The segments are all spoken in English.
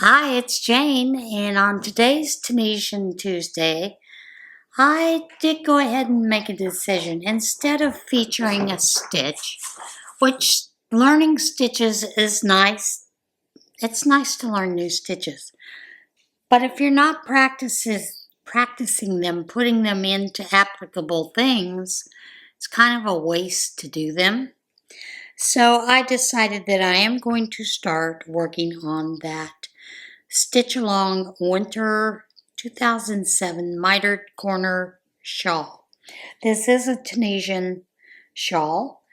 Hi, it's Jane, and on today's Tunisian Tuesday, I did go ahead and make a decision. Instead of featuring a stitch, which learning stitches is nice, it's nice to learn new stitches. But if you're not practicing them, putting them into applicable things, it's kind of a waste to do them. So I decided that I am going to start working on that Stitch Along Winter 2007 Mitered Corner Shawl. This is a Tunisian shawl.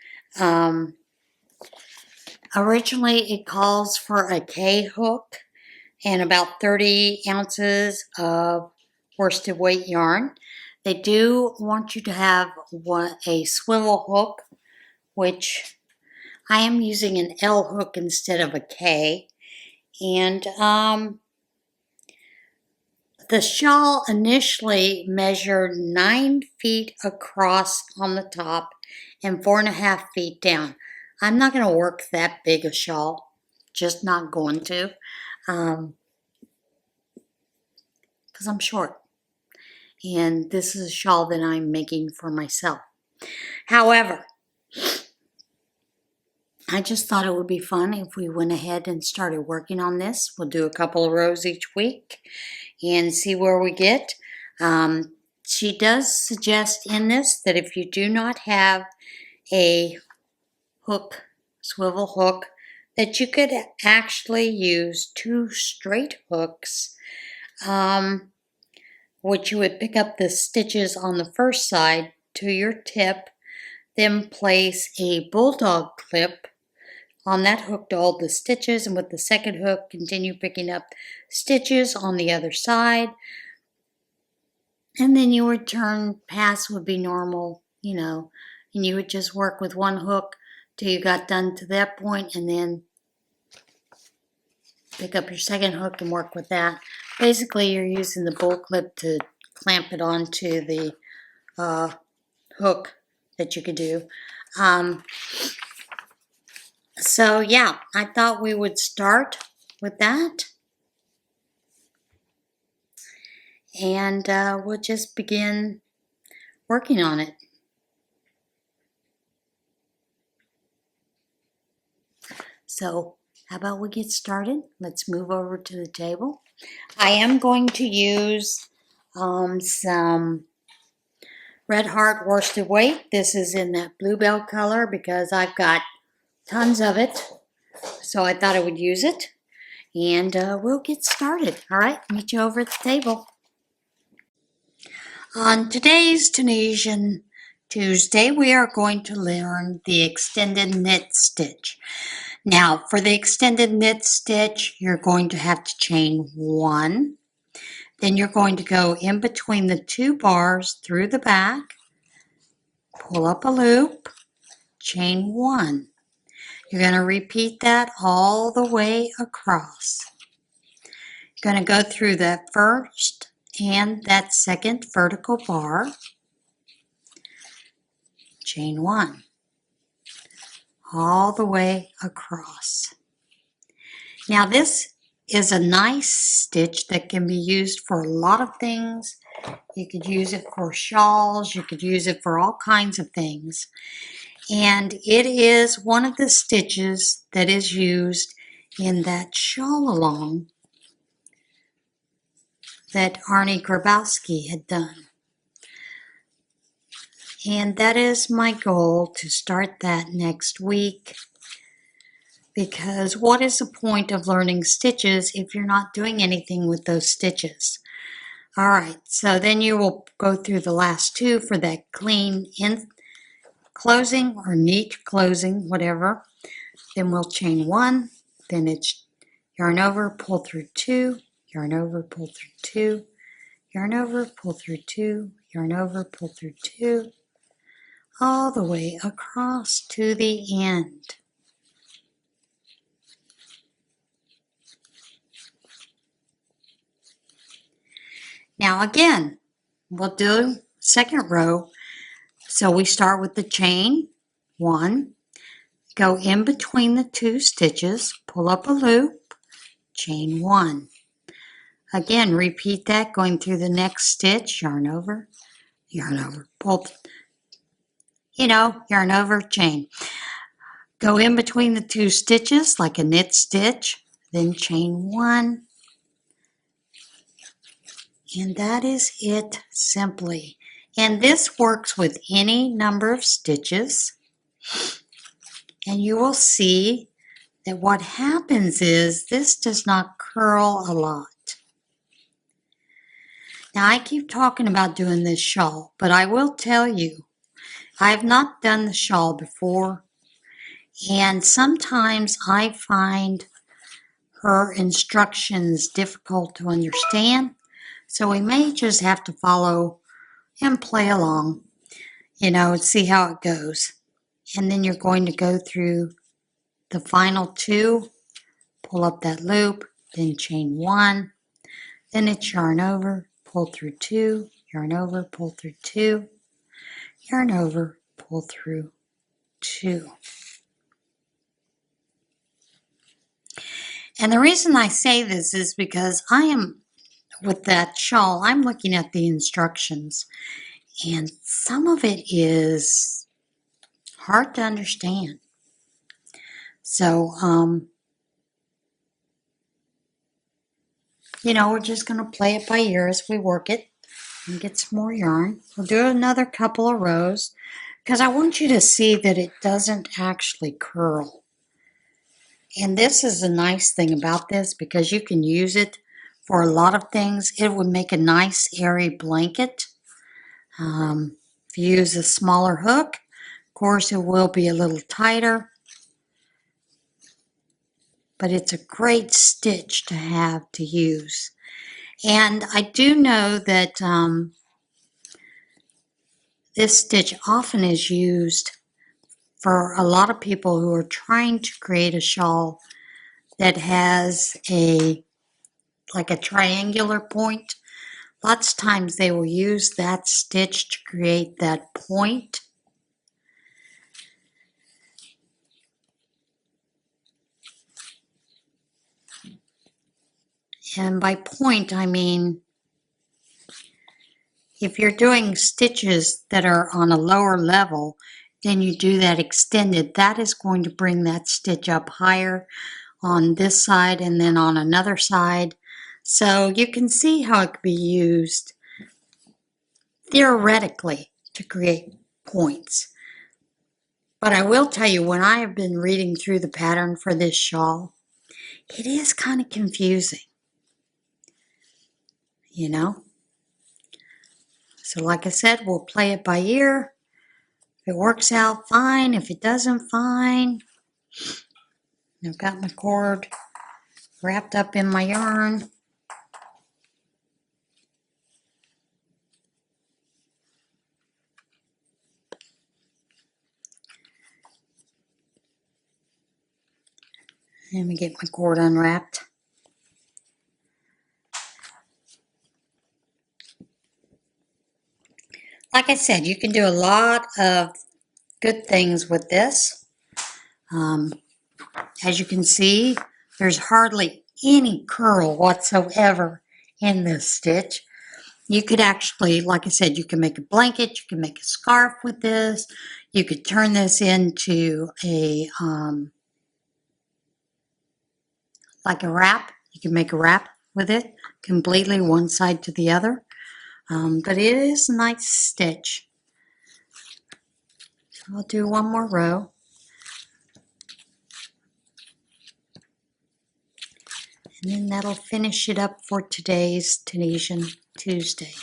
Originally, it calls for a K hook and about 30 ounces of worsted weight yarn. They do want you to have a swivel hook, which I am using an L hook instead of a K. And the shawl initially measured 9 feet across on the top and 4.5 feet down. I'm not going to work that big a shawl, just not going to, because I'm short. And this is a shawl that I'm making for myself. However, I just thought it would be fun if we went ahead and started working on this. We'll do a couple of rows each week and see where we get. She does suggest in this that if you do not have a hook, swivel hook, that you could actually use 2 straight hooks, which you would pick up the stitches on the first side to your tip, then place a bulldog clip on that hook to hold the stitches, and with the second hook continue picking up stitches on the other side, and then your return pass would be normal, and you would just work with one hook till you got done to that point, and then pick up your second hook and work with that. Basically, you're using the bull clip to clamp it onto the hook that you could do. So yeah, I thought we would start with that. And we'll just begin working on it. So how about we get started? Let's move over to the table. I am going to use some Red Heart worsted weight. This is in that bluebell color because I've got tons of it. So I thought I would use it. And we'll get started. All right, meet you over at the table. On today's Tunisian Tuesday, we are going to learn the extended knit stitch. Now, for the extended knit stitch, you're going to have to chain 1. Then you're going to go in between the 2 bars through the back, pull up a loop, chain 1. You're going to repeat that all the way across. You're going to go through that first and that second vertical bar, chain 1, all the way across. Now this is a nice stitch that can be used for a lot of things. You could use it for shawls, you could use it for all kinds of things. And it is one of the stitches that is used in that shawlalong that Arnie Grabowski had done. And that is my goal, to start that next week, because what is the point of learning stitches if you're not doing anything with those stitches? All right, so then you will go through the last 2 for that clean in closing or neat closing, whatever. Then we'll chain 1, then it's yarn over, pull through 2, yarn over, pull through 2, yarn over, pull through 2, yarn over, pull through 2, all the way across to the end. Now again, we'll do second row. So we start with the chain 1, go in between the 2 stitches, pull up a loop, chain 1. Again, repeat that going through the next stitch, yarn over, pull, yarn over, chain. Go in between the 2 stitches like a knit stitch, then chain 1. And that is it simply. And this works with any number of stitches. And you will see that what happens is this does not curl a lot. Now I keep talking about doing this shawl, but I will tell you, I have not done the shawl before. And sometimes I find her instructions difficult to understand. So we may just have to follow and play along, and see how it goes. And then you're going to go through the final 2, pull up that loop, then chain 1, then it's yarn over, pull through 2, yarn over, pull through 2, yarn over, pull through 2. And the reason I say this is because with that shawl, I'm looking at the instructions, and some of it is hard to understand. So, we're just going to play it by ear as we work it and get some more yarn. We'll do another couple of rows because I want you to see that it doesn't actually curl. And this is a nice thing about this because you can use it for a lot of things. It would make a nice airy blanket. If you use a smaller hook, of course it will be a little tighter. But it's a great stitch to have to use. And I do know that this stitch often is used for a lot of people who are trying to create a shawl that has like a triangular point. Lots of times they will use that stitch to create that point. And by point, I mean if you're doing stitches that are on a lower level, then you do that extended. That is going to bring that stitch up higher on this side and then on another side. So you can see how it could be used theoretically to create points. But I will tell you, when I have been reading through the pattern for this shawl, it is kind of confusing, So like I said, we'll play it by ear. If it works out, fine. If it doesn't, fine. I've got my cord wrapped up in my yarn. Let me get my cord unwrapped. Like I said, you can do a lot of good things with this. As you can see, there's hardly any curl whatsoever in this stitch. You could actually, like I said, you can make a blanket, you can make a scarf with this. You could turn this into like a wrap. You can make a wrap with it, completely one side to the other. But it is a nice stitch. So I'll do one more row. And then that'll finish it up for today's Tunisian Tuesday.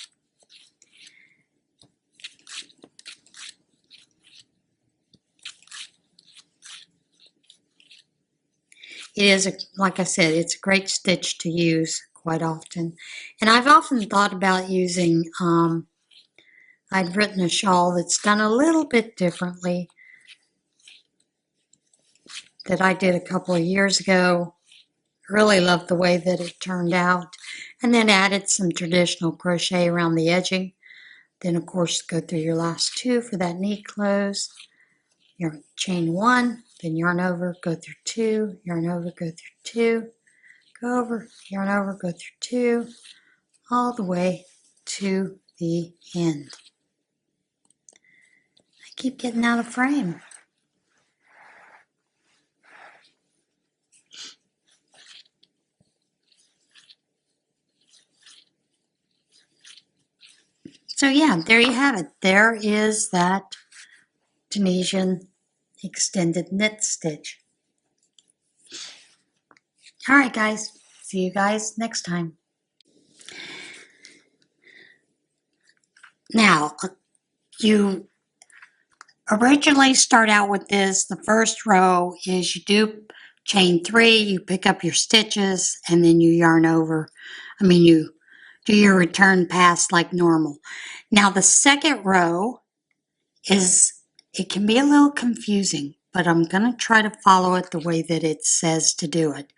It is, like I said, it's a great stitch to use quite often. And I've often thought about using, I'd written a shawl that's done a little bit differently that I did a couple of years ago. Really loved the way that it turned out. And then added some traditional crochet around the edging. Then, of course, go through your last 2 for that knee close. Your chain 1, then yarn over, go through 2, yarn over, go through 2, go over, yarn over, go through 2, all the way to the end. I keep getting out of frame. So yeah, there you have it. There is that Tunisian extended knit stitch. All right, guys. See you guys next time. Now, you originally start out with this. The first row is you do chain 3, you pick up your stitches, and then you yarn over. You do your return pass like normal. Now, the second row it can be a little confusing, but I'm going to try to follow it the way that it says to do it.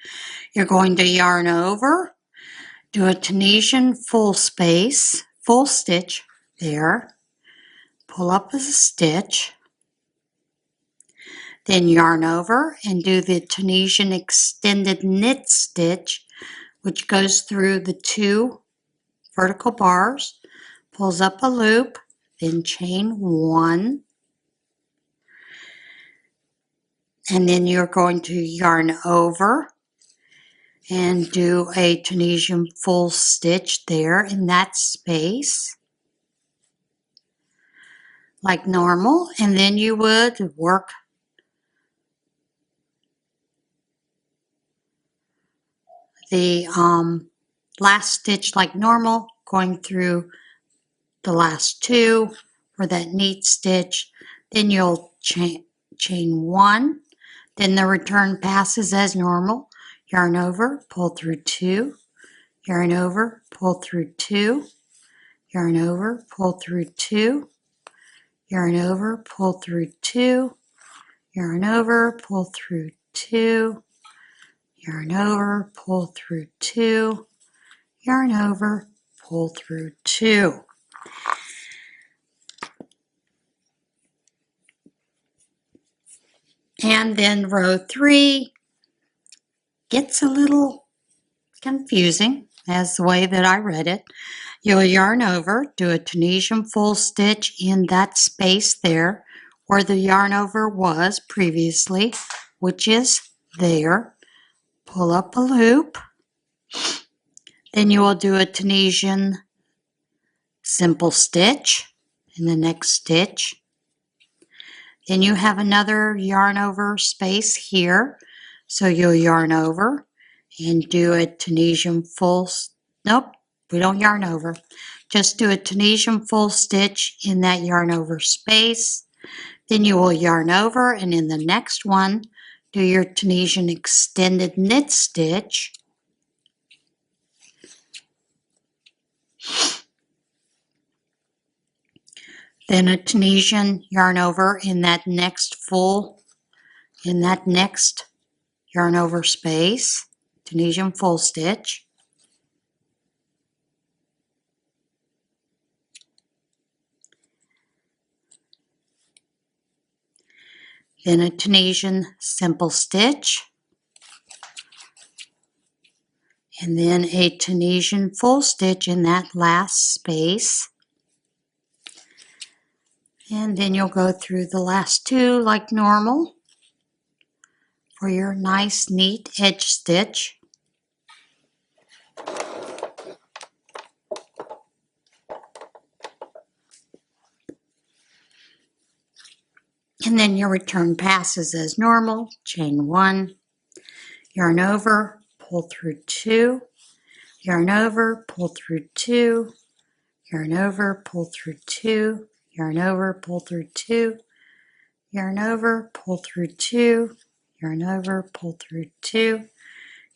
You're going to yarn over, do a Tunisian full stitch there, pull up a stitch, then yarn over and do the Tunisian extended knit stitch, which goes through the 2 vertical bars, pulls up a loop, then chain 1, and then you're going to yarn over and do a Tunisian full stitch there in that space like normal, and then you would work the last stitch like normal, going through the last 2 for that neat stitch. Then you'll chain 1, then the return passes as normal. Yarn over, pull through 2, yarn over, pull through 2, yarn over, pull through 2, yarn over, pull through 2, yarn over, pull through 2, yarn over, pull through 2, yarn over, pull through 2. And then row 3 gets a little confusing as the way that I read it. You'll yarn over, do a Tunisian full stitch in that space there where the yarn over was previously, which is there. Pull up a loop. Then you will do a Tunisian simple stitch in the next stitch. Then you have another yarn over space here. So you'll yarn over and do a Tunisian full, nope, we don't yarn over. Just do a Tunisian full stitch in that yarn over space. Then you will yarn over and in the next one, do your Tunisian extended knit stitch. Then a Tunisian yarn over in that next yarn over space, Tunisian full stitch. Then a Tunisian simple stitch. And then a Tunisian full stitch in that last space. And then you'll go through the last 2 like normal for your nice, neat edge stitch. And then your return passes as normal. Chain 1, yarn over, pull through 2, yarn over, pull through 2, yarn over, pull through 2, yarn over, pull through 2, yarn over, pull through 2, yarn over, pull through 2,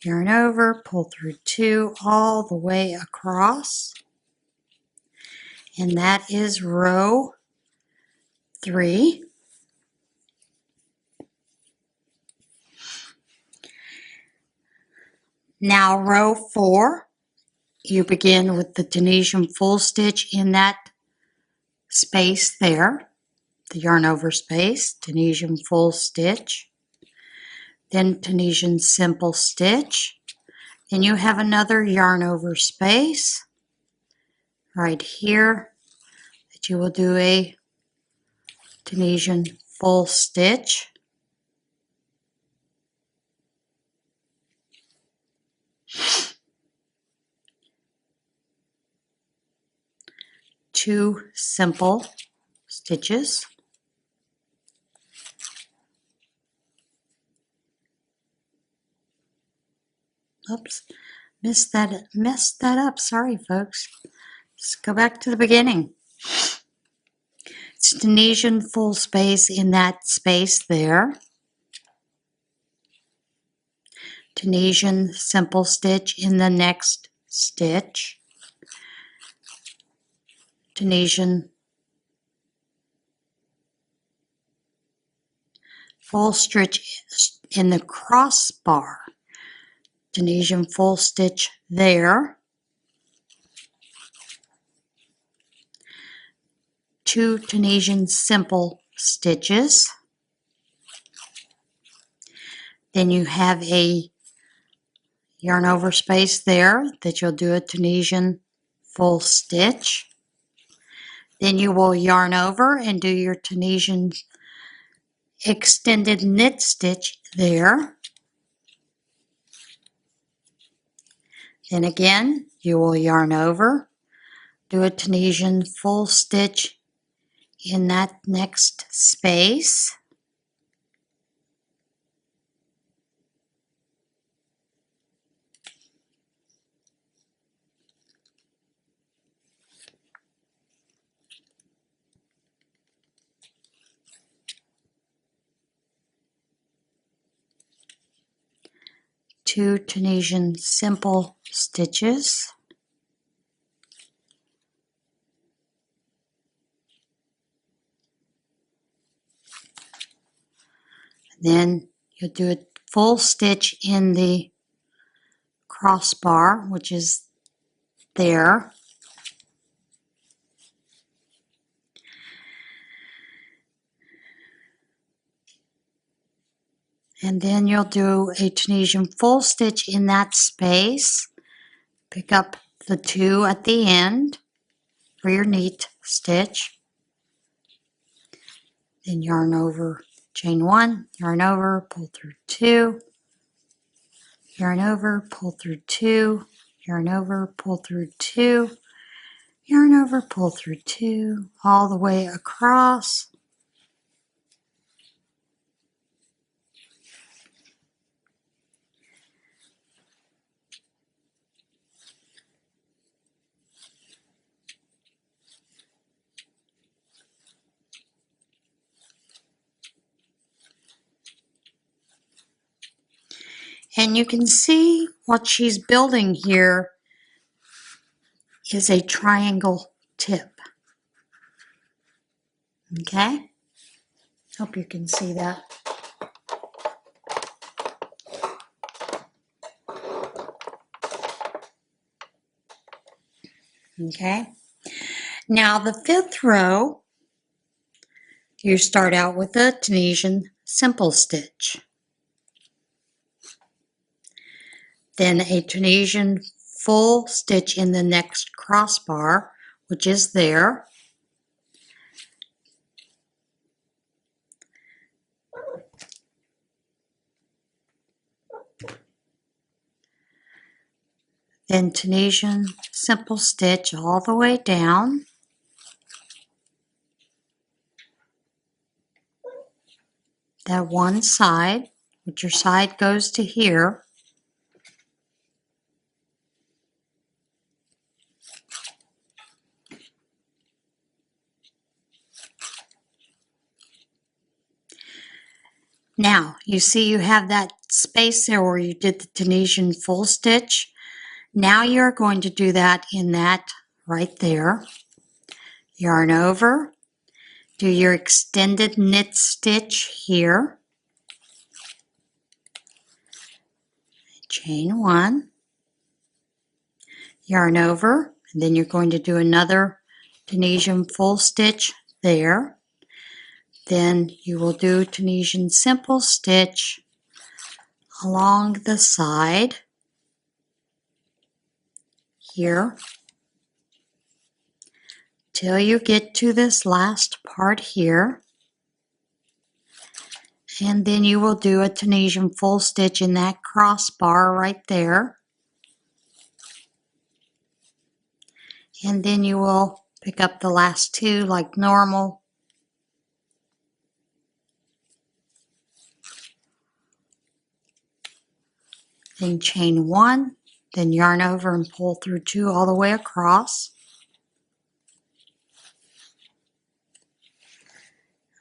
yarn over, pull through 2, all the way across. And that is row 3. Now row 4, you begin with the Tunisian full stitch in that space there, the yarn over space, Tunisian full stitch, then Tunisian simple stitch, Then you have another yarn over space right here that you will do a Tunisian full stitch. Two simple stitches. Oops, messed that up. Sorry, folks. Let's go back to the beginning. It's Tunisian full space in that space there. Tunisian simple stitch in the next stitch. Tunisian full stitch in the crossbar. Tunisian full stitch there. Two Tunisian simple stitches. Then you have a yarn over space there that you'll do a Tunisian full stitch. Then you will yarn over and do your Tunisian extended knit stitch there. Then again, you will yarn over, do a Tunisian full stitch in that next space. Two Tunisian simple stitches. Then you'll do a full stitch in the crossbar, which is there. And then you'll do a Tunisian full stitch in that space. Pick up the two at the end for your neat stitch. Then yarn over, chain one, yarn over, pull through two, yarn over, pull through two, yarn over, pull through two, yarn over, pull through two, all the way across. And you can see what she's building here is a triangle tip. Okay? Hope you can see that. Okay? Now the fifth row, you start out with a Tunisian simple stitch. Then a Tunisian full stitch in the next crossbar, which is there. Then Tunisian simple stitch all the way down. That one side, which your side goes to here. Now, you see you have that space there where you did the Tunisian full stitch. Now you're going to do that in that right there. Yarn over, do your extended knit stitch here. Chain one, yarn over, and then you're going to do another Tunisian full stitch there. Then you will do Tunisian simple stitch along the side. here till you get to this last part here. And then you will do a Tunisian full stitch in that crossbar right there. And then you will pick up the last two like normal. Then chain one, then yarn over and pull through two all the way across.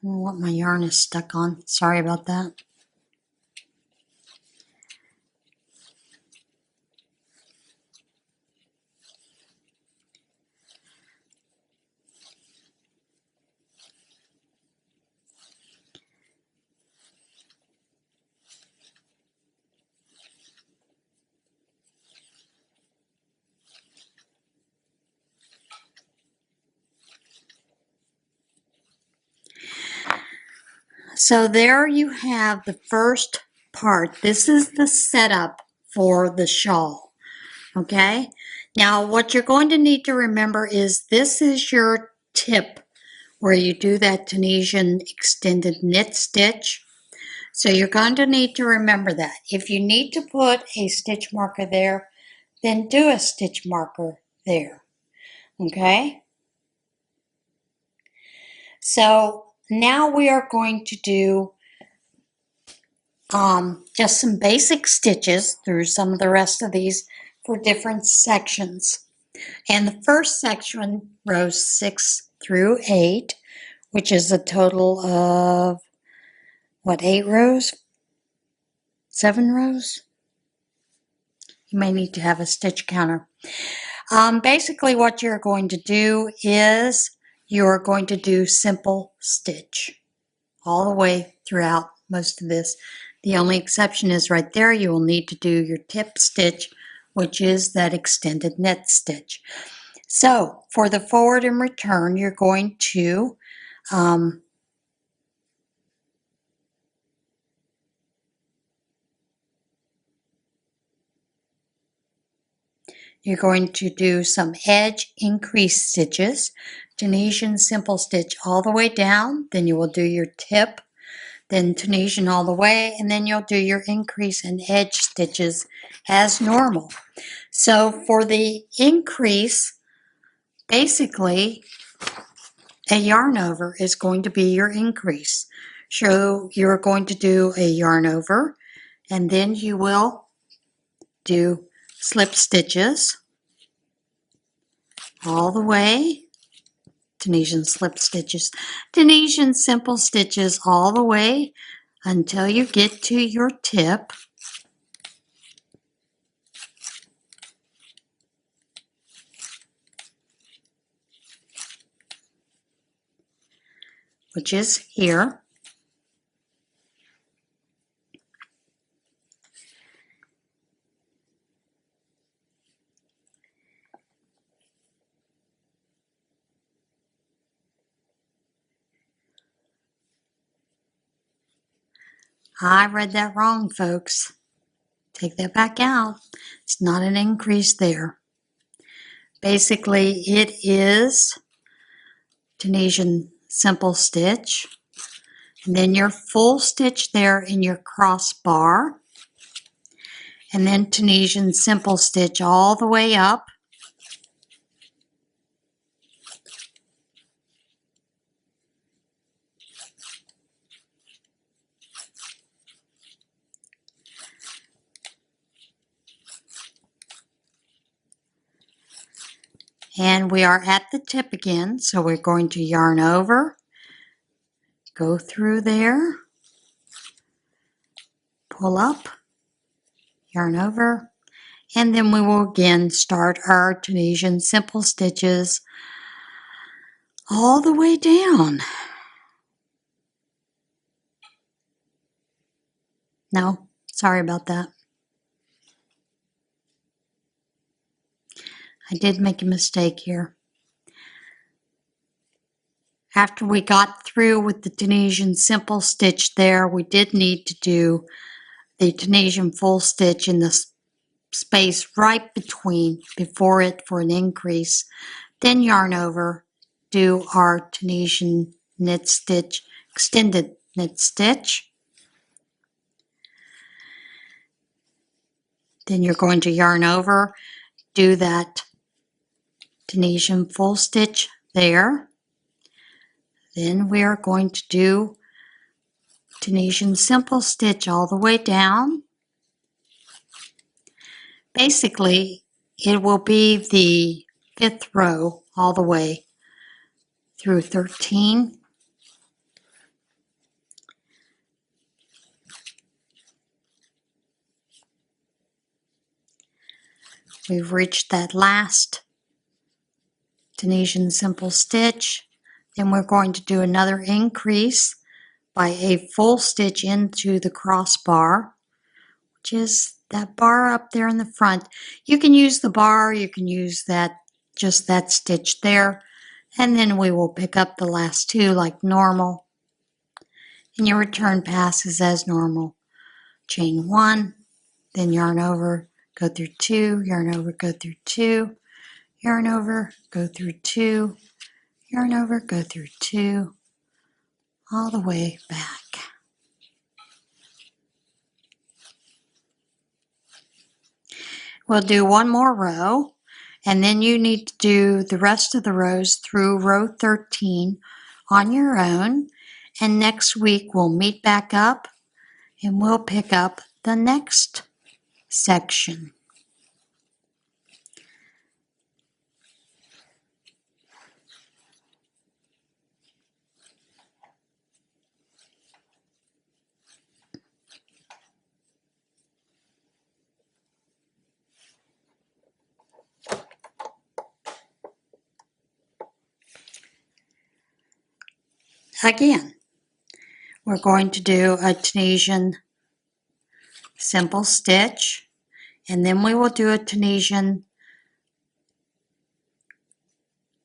I don't know what my yarn is stuck on. Sorry about that. So there you have the first part. This is the setup for the shawl. Okay? Now what you're going to need to remember is this is your tip where you do that Tunisian extended knit stitch. So you're going to need to remember that. If you need to put a stitch marker there, then do a stitch marker there. Okay? So now we are going to do just some basic stitches through some of the rest of these for different sections. And the first section, rows 6 through 8, which is a total of, what, 8 rows? 7 rows? You may need to have a stitch counter. Basically what you're going to do is you're going to do simple stitch all the way throughout most of this. The only exception is right there. You will need to do your tip stitch, which is that extended knit stitch. So for the forward and return, you're going to do some edge increase stitches, Tunisian simple stitch all the way down, then you will do your tip, then Tunisian all the way, and then you'll do your increase and edge stitches as normal. So for the increase, basically a yarn over is going to be your increase. So you're going to do a yarn over, and then you will do slip stitches all the way, Tunisian slip stitches, Tunisian simple stitches all the way until you get to your tip. Which is here. I read that wrong, folks. Take that back out. It's not an increase there. Basically, it is Tunisian simple stitch, and then your full stitch there in your crossbar, and then Tunisian simple stitch all the way up, and we are at the tip again, so we're going to yarn over, go through there, pull up, yarn over, and then we will again start our Tunisian simple stitches all the way down. No, sorry about that. I did make a mistake here. After we got through with the Tunisian simple stitch there, we did need to do the Tunisian full stitch in the space right before it for an increase. Then yarn over, do our Tunisian knit stitch, extended knit stitch. Then you're going to yarn over, do that Tunisian full stitch there. Then we are going to do Tunisian simple stitch all the way down. Basically, it will be the 5th row all the way through 13. We've reached that last Tunisian simple stitch. Then we're going to do another increase by a full stitch into the crossbar, which is that bar up there in the front. You can use the bar, you can use just that stitch there, and then we will pick up the last 2 like normal. And your return pass is as normal. Chain 1, then yarn over, go through 2, yarn over, go through 2, yarn over, go through 2, yarn over, go through 2, all the way back. We'll do one more row, and then you need to do the rest of the rows through row 13 on your own. And next week we'll meet back up and we'll pick up the next section. Again, we're going to do a Tunisian simple stitch, and then we will do a Tunisian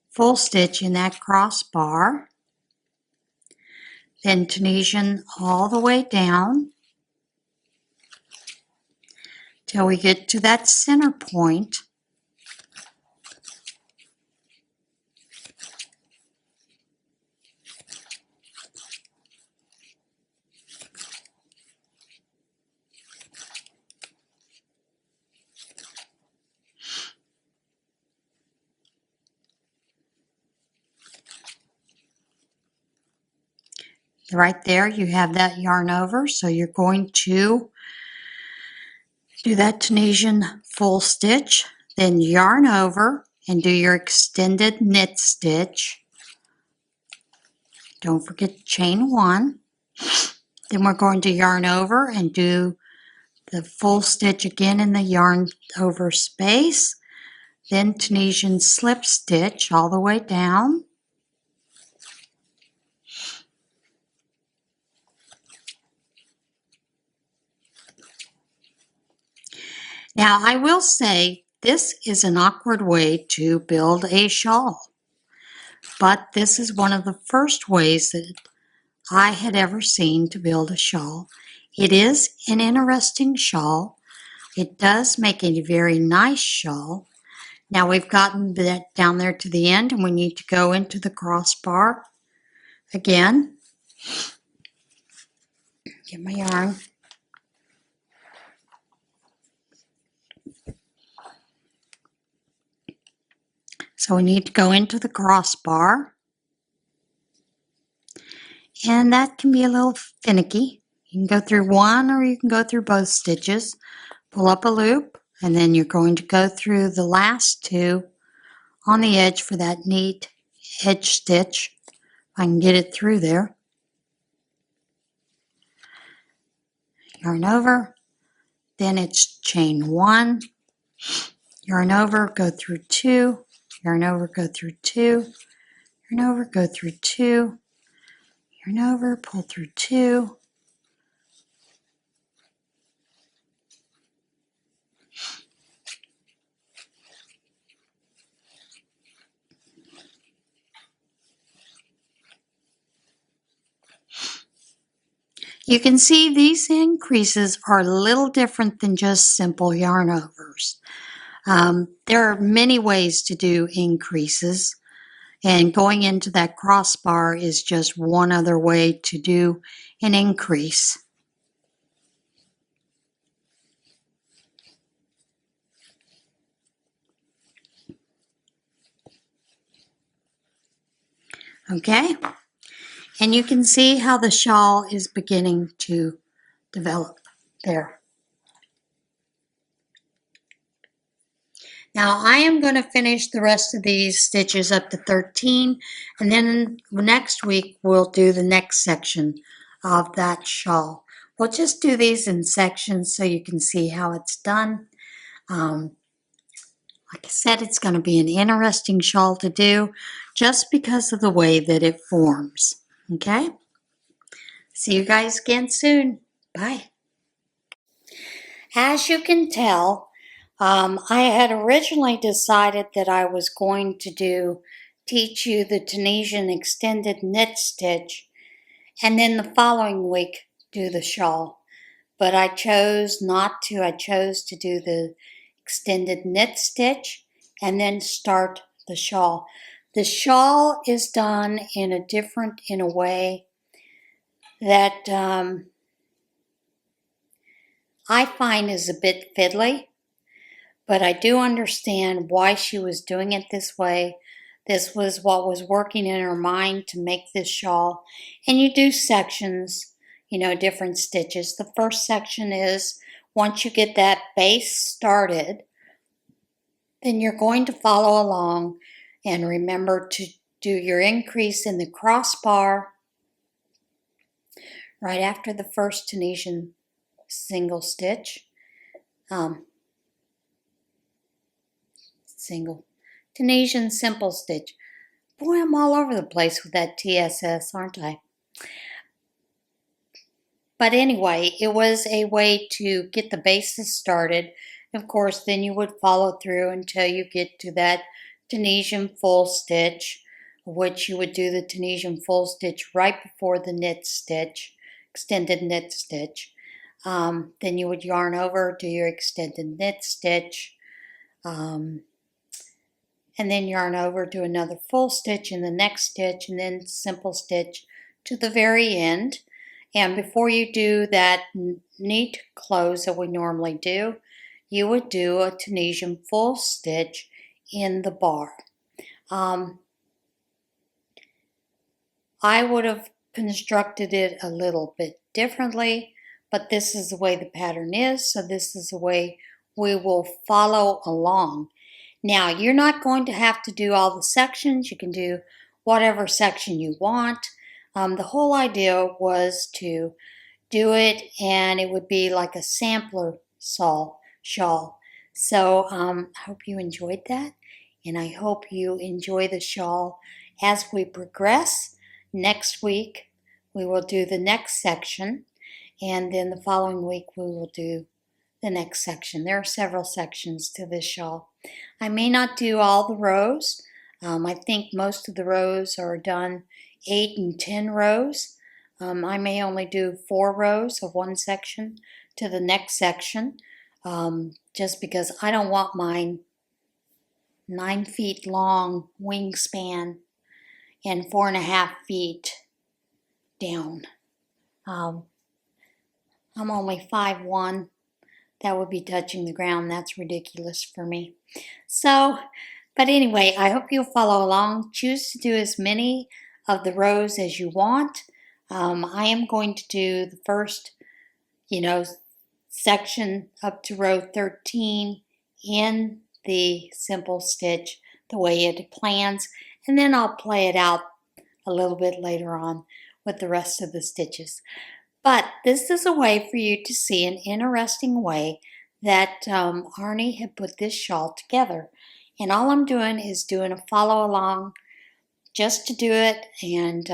full stitch in that crossbar, then Tunisian all the way down till we get to that center point. Right there you have that yarn over, so you're going to do that Tunisian full stitch, then yarn over and do your extended knit stitch. Don't forget chain 1. Then we're going to yarn over and do the full stitch again in the yarn over space, then Tunisian slip stitch all the way down. Now I will say this is an awkward way to build a shawl, but this is one of the first ways that I had ever seen to build a shawl. It is an interesting shawl. It does make a very nice shawl. Now we've gotten that down there to the end and we need to go into the crossbar again. Get my yarn. So we need to go into the crossbar, and that can be a little finicky. You can go through one or you can go through both stitches. Pull up a loop, and then you're going to go through the last 2 on the edge for that neat edge stitch. If I can get it through there. Yarn over, then it's chain 1, yarn over, go through 2, yarn over, go through 2, yarn over, go through 2, yarn over, pull through 2, You can see these increases are a little different than just simple yarn overs. There are many ways to do increases, and going into that crossbar is just one other way to do an increase. Okay, and you can see how the shawl is beginning to develop there. Now I am going to finish the rest of these stitches up to 13, and then next week we'll do the next section of that shawl. We'll just do these in sections so you can see how it's done. Like I said, it's going to be an interesting shawl to do just because of the way that it forms. Okay? See you guys again soon. Bye. As you can tell, I had originally decided that I was going to teach you the Tunisian extended knit stitch, and then the following week do the shawl. But I chose not to. I chose to do the extended knit stitch and then start the shawl. The shawl is done in a way that I find is a bit fiddly, but I do understand why she was doing it this way. This was what was working in her mind to make this shawl. And you do sections, different stitches. The first section is once you get that base started, then you're going to follow along and remember to do your increase in the crossbar right after the first Tunisian single stitch. Tunisian simple stitch. Boy, I'm all over the place with that TSS, aren't I? But anyway, it was a way to get the bases started. Of course, then you would follow through until you get to that Tunisian full stitch, which you would do the Tunisian full stitch right before the knit stitch, extended knit stitch. Then you would yarn over, do your extended knit stitch, and then yarn over, do another full stitch in the next stitch, and then simple stitch to the very end. And before you do that neat close that we normally do, you would do a Tunisian full stitch in the bar. I would have constructed it a little bit differently, but this is the way the pattern is, so this is the way we will follow along. Now, you're not going to have to do all the sections. You can do whatever section you want. The whole idea was to do it, and it would be like a sampler shawl. So I hope you enjoyed that, and I hope you enjoy the shawl as we progress. Next week, we will do the next section, and then the following week, we will do the next section. There are several sections to this shawl. I may not do all the rows. I think most of the rows are done 8 and 10 rows. I may only do 4 rows of one section to the next section, just because I don't want my 9 feet long wingspan and 4.5 feet down. I'm only 5'1". That would be touching the ground. That's ridiculous for me. So, but anyway, I hope you'll follow along. Choose to do as many of the rows as you want. I am going to do the first, section up to row 13 in the simple stitch the way it plans, and then I'll play it out a little bit later on with the rest of the stitches. But this is a way for you to see an interesting way that Arnie had put this shawl together. And all I'm doing is doing a follow along just to do it. And,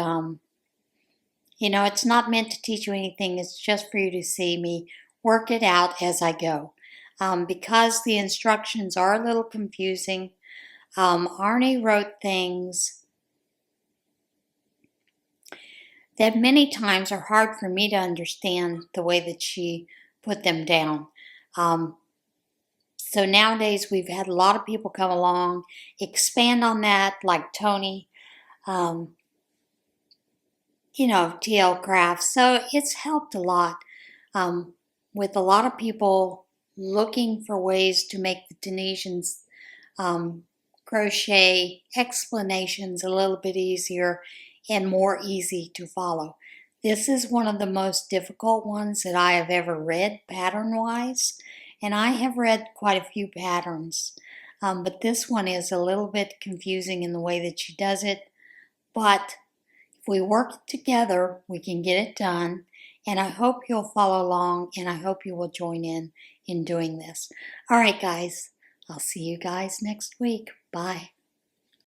it's not meant to teach you anything. It's just for you to see me work it out as I go. Because the instructions are a little confusing, Arnie wrote things that many times are hard for me to understand the way that she put them down. So nowadays we've had a lot of people come along, expand on that, like Tony, TL Crafts. So it's helped a lot with a lot of people looking for ways to make the Tunisian crochet explanations a little bit easier and more easy to follow. This is one of the most difficult ones that I have ever read pattern-wise, and I have read quite a few patterns, but this one is a little bit confusing in the way that she does it, but if we work together, we can get it done, and I hope you'll follow along, and I hope you will join in doing this. All right, guys, I'll see you guys next week. Bye.